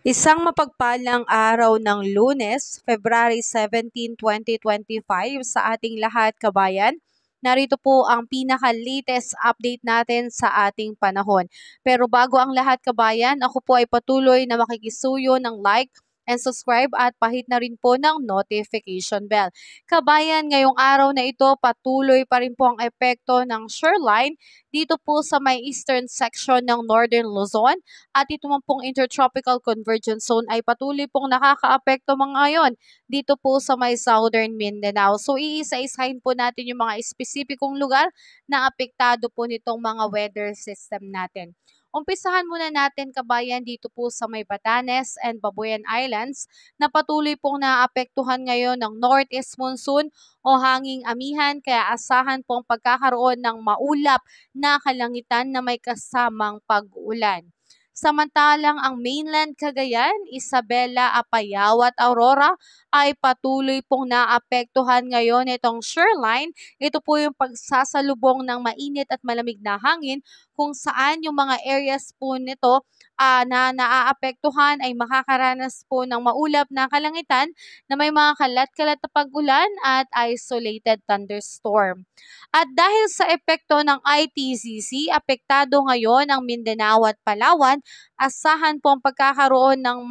Isang mapagpalang araw ng Lunes, February 17, 2025 sa ating lahat, kabayan. Narito po ang pinaka-latest update natin sa ating panahon. Pero bago ang lahat, kabayan, ako po ay patuloy na makikisuyo ng like and subscribe at pahit na rin po ng notification bell. Kabayan, ngayong araw na ito, patuloy pa rin po ang epekto ng shoreline dito po sa may eastern section ng Northern Luzon. At ito man pong Intertropical Convergence Zone ay patuloy pong nakakaapekto mga ngayon dito po sa may Southern Mindanao. So iisa-isahin po natin yung mga espesipikong lugar na apektado po nitong mga weather system natin. Umpisahan muna natin, kabayan, dito po sa may Batanes and Babuyan Islands na patuloy pong naapektuhan ngayon ng northeast monsoon o hanging amihan, kaya asahan pong pagkakaroon ng maulap na kalangitan na may kasamang pag-ulan. Samantalang ang mainland Cagayan, Isabela, Apayao at Aurora ay patuloy pong naapektuhan ngayon itong shoreline. Ito po yung pagsasalubong ng mainit at malamig na hangin kung saan yung mga areas po nito na naaapektuhan ay makakaranas po ng maulap na kalangitan na may mga kalat-kalat na pag-ulan at isolated thunderstorm. At dahil sa epekto ng ITCC, apektado ngayon ang Mindanao at Palawan. Asahan po ang pagkakaroon ng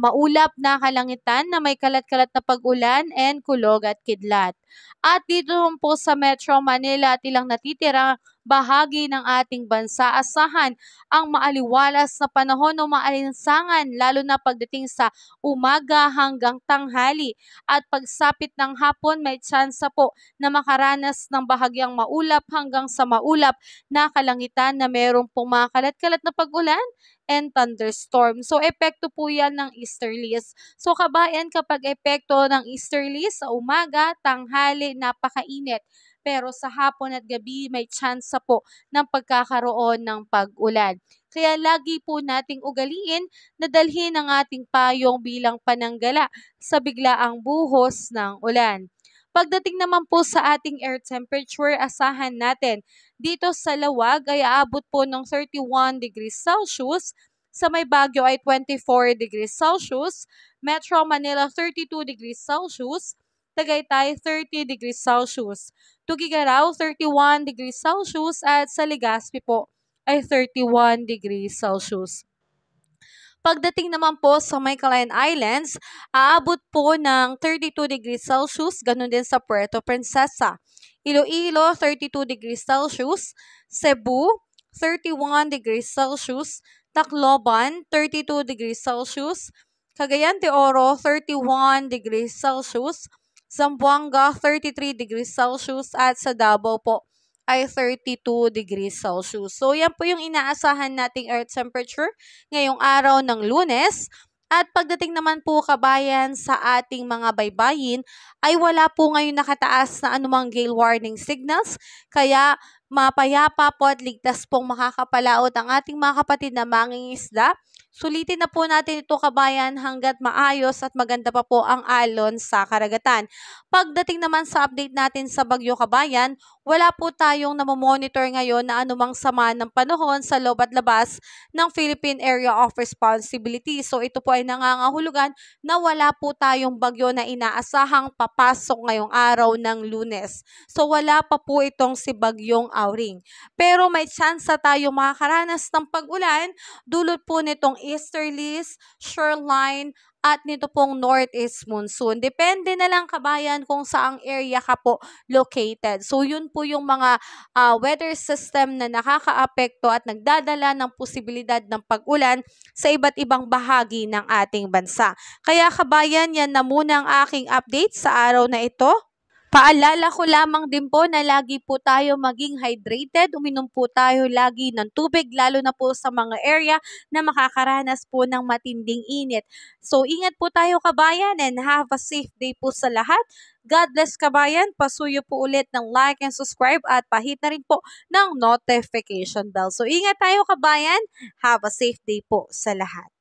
maulap na kalangitan na may kalat-kalat na pag-ulan and kulog at kidlat. At dito po sa Metro Manila at ilang natitira bahagi ng ating bansa, asahan ang maaliwalas na panahon o maalinsangan lalo na pagdating sa umaga hanggang tanghali. At pagsapit ng hapon, may tsansa po na makaranas ng bahagyang maulap hanggang sa maulap na kalangitan na mayroong pong mga kalat-kalat na pag-ulan and thunderstorm. So, epekto po yan ng easterlies. So, kabayan, kapag epekto ng easterlies sa umaga, tanghali, napakainit. Pero sa hapon at gabi, may tsansa po ng pagkakaroon ng pag-ulan. Kaya lagi po nating ugaliin na dalhin ang ating payong bilang pananggala sa biglaang buhos ng ulan. Pagdating naman po sa ating air temperature, asahan natin dito sa Lawag ay aabot po ng 31 degrees Celsius, sa may Baguio ay 24 degrees Celsius, Metro Manila 32 degrees Celsius, Tagaytay 30 degrees Celsius, Tuguegarao 31 degrees Celsius at sa Legazpi po ay 31 degrees Celsius. Pagdating naman po sa may Calayan Islands, aabot po ng 32 degrees Celsius, ganun din sa Puerto Princesa. Iloilo, 32 degrees Celsius. Cebu, 31 degrees Celsius. Tacloban, 32 degrees Celsius. Cagayan de Oro, 31 degrees Celsius. Zamboanga, 33 degrees Celsius. At sa Davao po ay 32 degrees Celsius. So, yan po yung inaasahan nating earth temperature ngayong araw ng Lunes. At pagdating naman po, kabayan, sa ating mga baybayin, ay wala po ngayon nakataas na anumang gale warning signals. Kaya mapayapa po at ligtas pong makakapalaot ang ating mga kapatid na mangingisda. Sulitin na po natin ito, kabayan, hanggat maayos at maganda pa po ang alon sa karagatan. Pagdating naman sa update natin sa Bagyo, kabayan, wala po tayong namomonitor ngayon na anumang sama ng panahon sa loob at labas ng Philippine Area of Responsibility. So ito po ay nangangahulugan na wala po tayong bagyo na inaasahang papasok ngayong araw ng Lunes. So wala pa po itong si Bagyong Auring. Pero may tsansa tayo makakaranas ng pag-ulan dulot po nitong easterlies, shoreline, at nito pong northeast monsoon. Depende na lang, kabayan, kung saang area ka po located. So yun po yung mga weather system na nakakaapekto at nagdadala ng posibilidad ng pag-ulan sa iba't ibang bahagi ng ating bansa. Kaya, kabayan, yan na muna ang aking update sa araw na ito. Paalala ko lamang din po na lagi po tayo maging hydrated, uminom po tayo lagi ng tubig, lalo na po sa mga area na makakaranas po ng matinding init. So ingat po tayo, kabayan, and have a safe day po sa lahat. God bless, kabayan. Pasuyo po ulit ng like and subscribe at pahit na rin po ng notification bell. So ingat tayo, kabayan. Have a safe day po sa lahat.